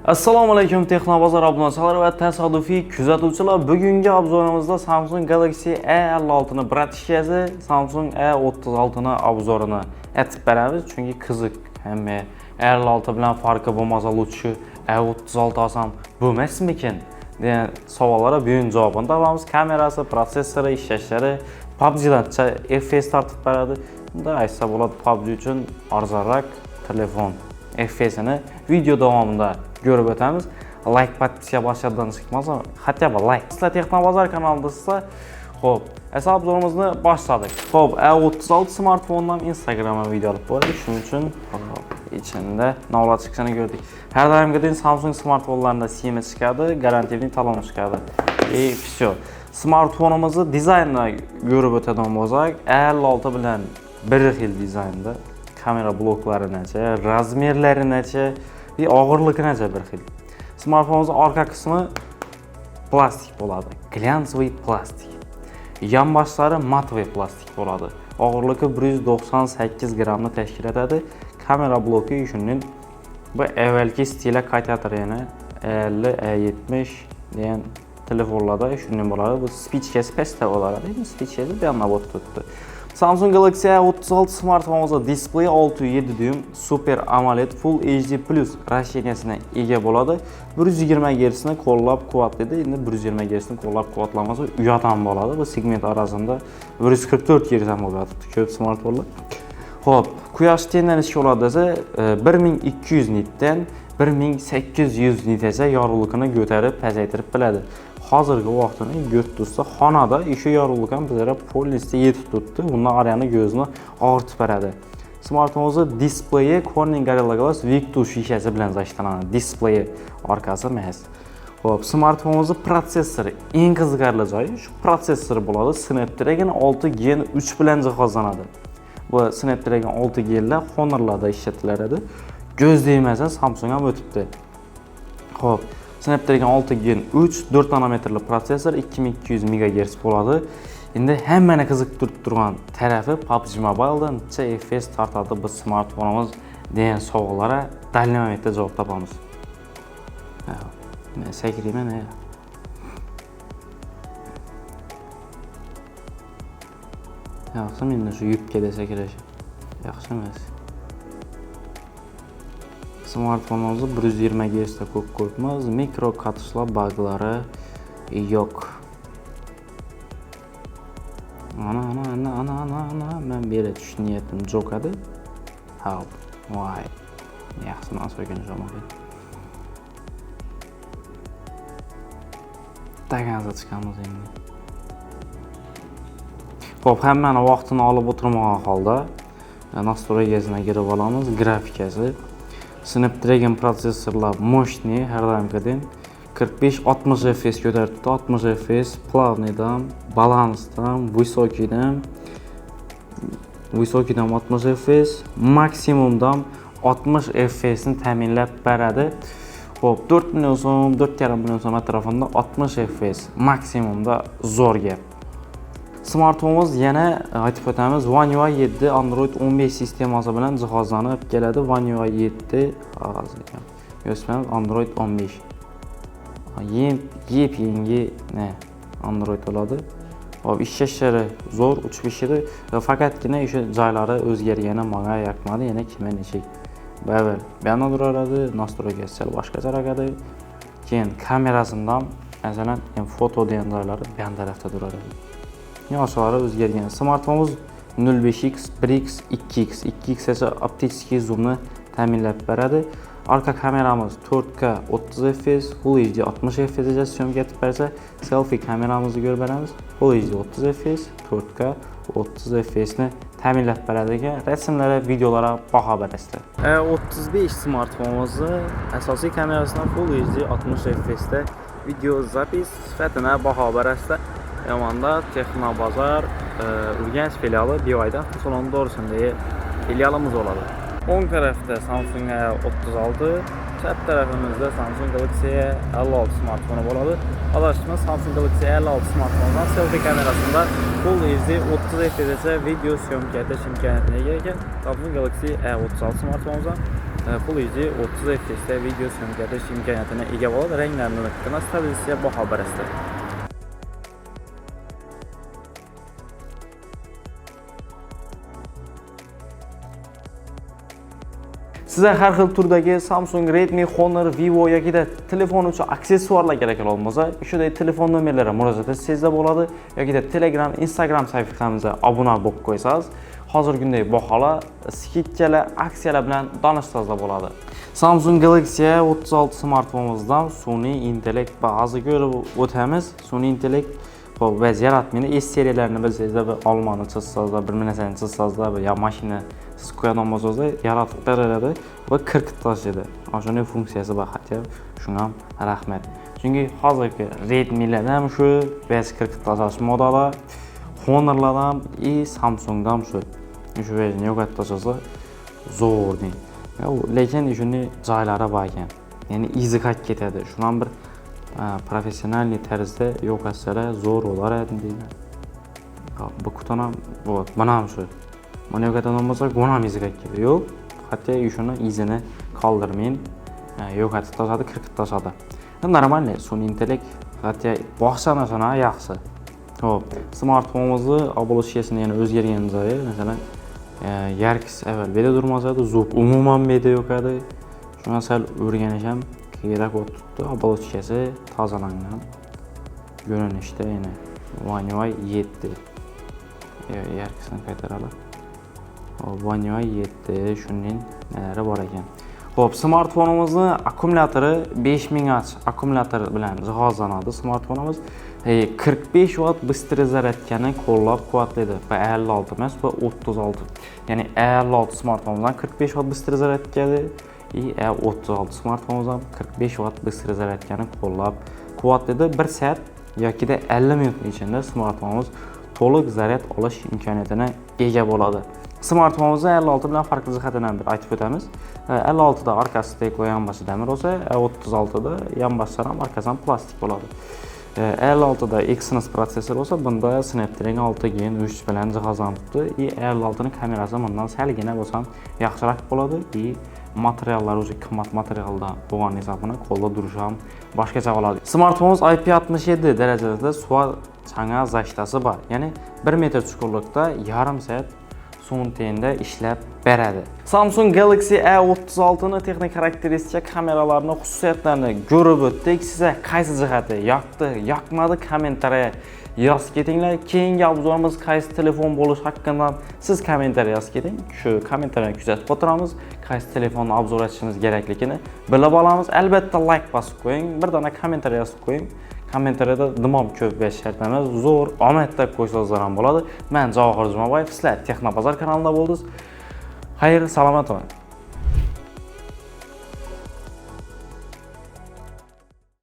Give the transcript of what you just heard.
Assalomu alaykum Texnobozor obunachilar va tasodifiy kuzatuvchilar. Bugungi obzorimizda Samsung Galaxy A56 ni bratishkasi Samsung A36 ni obzorini aytib beramiz, chunki qiziq. Hamma A56 bilan farqi bo'lmasa, lutchi A36 olsam bo'lmasmikin degan savollarga bugun javobini topamiz. Kamerasi, protsessori, ishlashlari, PUBG'dancha FPS tartib beradi. Bunda aytsa bo'ladi, PUBG uchun arzonroq telefon. FPS'ini video davomida görüp ötemiz. Like, podpiska başladan çıkmazsa, hatta like. Sizler Texnobozor kanalındaysa, hop, hesap obzorumuzni başladık. Hop, A36 smartfondan Instagram'a video alıp koyduk. Şunun için içinde navlat çıkışını gördük. Her daim gidin Samsung smartfonlarında CMS çıkardı, garantili talon çıkardı. Все. Smartfonumuzu dizaynına görüp öteden bozak. A56 bilen bir xil dizaynda. Kamera blokları necə, razmerləri necə və ağırlığı necə bir xil. Smartfonumuzun arka kısmı plastik boladı, glyanslı plastik. Yan başları mat və plastik boladı. Ağırlığı 198 qramını təşkil edədi. Kamera bloku üçünün bu əvvəlki stilə qaytarır, yəni 50, E70 deyən telefonlarda üçünün boladı. Bu speech pəstə olaraq, speech bir anla bot tutdu. Samsung Galaxy A36 smartfonumuzda displeyi 6,7 düym Super AMOLED Full HD Plus rasyeniyasına ega boladı. 120 Hz'ni qo'llab-quvvatlaydi. Endi 120 Hz'ni qo'llab-quvvatlamasa uyatan boladı. Bu segment arasında 144 Hz ham bo'ladi ko'p smartfonlar. Hop, quyosh tenglanishga oladi desa 1200 nitdan 1800 nitgacha yorug'likni ko'tarib pasaytirib biladi. Hozirgi vaqtini götürsə xonada işi yorug'lik bizlərə polisdə yetib tutdu. Bundan arayanı gözünü ağırtıb beradi. Smartfonumuzun displeyi Corning Gorilla Glass Victus şişəsi bilan zaşlanadi. Displeyi arkası məhz. Hop, smartfonumuzun prosessoru eng qiziqarli joyi shu prosessor bo'ladi. Snapdragon 6 Gen 3 bilan jihozlanadi. Bu Snapdragon 6 Gen'lər Honor'larda ishlatiladi. Göz değməsən Samsung ham o'tibdi. Hop, Snapdragon 6 Gen 3 4 nanometrli prosessor 2200 MHz bo'ladi. Endi hammani qiziqtirib turgan tarafi PUBG Mobile'dan necha FPS tartadi bu smartfonumuz degan savollarga dalillanmayda javob topamiz. Men sakrayman. Yaxshi, menda shu yubkada sakrash. Yaxshi emas. Smartfonumuzda 120 Hz'da ko'p-ko'pmiz, mikro qatishlar baglari yo'q. Ana, men bera tush niyatim yo'q edi. Hop, voy. Yaxshi nasibgan jamoa. Taganza chiqamiz endi. Hop, hammani vaqtini olib o'tirmagan holda nastroygasini kirib olamiz, grafikasi. Snapdragon prosessorlar мощный, her daimgidin 45-60 FPS ko'tarib turdi. 60 FPS plavniydan, balansdan, vysokiydan 60 FPS, maksimumdan 60 FPS ni ta'minlab beradi. Hop, 4 million so'm, 4,5 million so'm atrofida 60 FPS maksimumda zo'r gap. Smartfonumuz yana aytib o'tamiz, One UI 7 Android 15 sistemasi bilan jihozlanib keladi. One UI 7 yo'sman Android 15. Yangi Android bo'ladi. Hop, ishlashlari zo'r, uchib ishlaydi. Faqatgina o'sha joylari o'zgargani menga yoqmadi. Yana kimga nechik. Ba'zan yana duradi, nastroygacha boshqacha raqadi. Keyin kamerasidan, masalan, foto degan joylari bu tarafda duradi. Yo'shlari o'zgargan. Smartfonimiz 05x, 1x, 2x, 2xgacha optik zoomni ta'minlab beradi. Arka kameramiz 4K 30 FPS, Full HD 60 FPSgacha syomka etib bersa, selfie kameramizni ko'rib beramiz. Full HD 30 FPS, 4K 30 FPS ni ta'minlab beradi ekan. Rasmlara, videolara baho berasizlar. 35 smartfonimizni asosiy kamerasidan Full HD 60 FPS da video zapis sifatida baho berasizlar. Yamanda Texnobozor Urganch filiali BYD avtosaloni to'g'risindagi filialimiz bo'ladi. O'ng tarafda Samsung A36, chap tarafimizda Samsung Galaxy A56 smartfoni bo'ladi. Adashma Samsung Galaxy A56 smartfonidan selfie kamerasida Full HD 30 fps video syomka etish imkoniyatiga ega ekan. Samsung Galaxy A36 smartfonimizdan Full HD 30 FPS da video syomkalash imkoniyatini ega bo'ladi. Ranglarni o'tgan stabilizatsiya baho beradi. Sizga har xil turdagi Samsung, Redmi, Honor, Vivo yoki telefon uchun aksessuarlar kerak bo'lsa, shunday telefon nomerlariga murojaat etsangiz bo'ladi yoki Telegram, Instagram sahifamizga obuna bo'lib qo'ysangiz, hozirgidek baholar, skidkalar, aksiyalar bilan tanishsangiz bo'ladi. Samsung Galaxy A36 smartfonimizdan sun'iy intellekt bazasi ko'rib o'tamiz. Sun'iy intellekt biz yaratmaydi. S seriyalarini bilsangiz, bir olmani chizsangiz, bir narsani chizsangiz, ya mashina siz qo'yadigan bo'lsangiz, yaratib beradi va kirkit tashlaydi. Shunday funksiyasi bor, hatto shunga ham rahmat. Chunki hozirgi Redmi'larda ham shu bez kirkit tashlash modeli, Honor'larda ham Samsung'da ham shu versiyani yo'qotib tashlasa zo'r deydi. Lekin shunday joylari bor ekan. Ya'ni izi qaytib ketadi. Shundan bir professional tarzda yo'qotsalar zo'r bo'lar edi deydi. Bu kutona bu mana ham shu. Mana yo'qotgan bo'lsa, gonam izi qaytib ketadi. Yo'q, hatto shuni izini qoldirmayin. Yo'qotib tashladi, kirkit tashladi. Normalniy sun'iy intellekt hatto boshqana sana yaxshi. Xo'p, smartfonimizni obloshkasini yana o'zgargan joyi, masalan, yarkis avval beda durmasaydi, zo'q umuman beda yo'q edi. Shuna sal o'rganish ham kerak o'tdi. Obloshkasi tozalangan. Ko'rinishda yana One UI 7. Yarkisini qaytaradi. One UI 7 shunning nalari bor ekan. Xo'p, smartfonimizni akkumulyatori 5000 Ah akkumulyator bilan jihozlanadi. Smartfonimiz 45 Watt bыстрый zaryadkani qo'llab-quvvatlaydi. Va 56 emas, va 36. Ya'ni 56 smartfonimizdan 45 Watt bыстрый zaryadkani, 36 smartfonimizdan 45 Watt bыстрый zaryadkani qo'llab-quvvatlaydi. 1 soat yoki 50 minut ichida smartfonimiz to'liq zaryad olish imkoniyatini ega bo'ladi. Smartfonimizda 56 bilan farqli jihatini bir aytib o'tamiz. 56 da orqasi steklo, yonboshi damir bo'lsa, 36 da yonboshi ham orqasi ham plastik bo'ladi. 56 da Exynos protsessor bo'lsa, bunda Snapdragon 6 Gen 3 bilan jihozlanibdi. 56 ning kamerasi bundan salgina bo'lsa ham yaxshiroq bo'ladi. Materiallar o'zi qimmat materialdan bo'lgan hisobidan qo'lda turishi ham boshqacha bo'ladi. Smartfonimiz IP67 darajada suv changa zashtasi bor. Ya'ni 1 metr chuqurlikda yarim soat so'ntenda ishlab beradi. Samsung Galaxy A36 ning texnik xarakteristika kameralarini xususiyatlarini ko'rib o'tdik. Sizga qaysi jihati yoqdi, yoqmadi kommentariya yozib ketinglar. Keyingi obzorimiz qaysi telefon bo'lishi haqida siz kommentariya yozib keting. Shu kommentariyani kuzatib o'tiramiz. Qaysi telefonni obzor etishimiz kerakligini bilib olamiz. Albatta like bosib qo'ying, bir dona kommentariya yozib qo'ying. Kommentariyada dimom ko'p va shart emas, zo'r omadda qo'ysangiz ham bo'ladi. Men Javohir Jumaboyev, sizlar Texnobozor kanalida bo'ldingiz. Xayr, salomat bo'ling.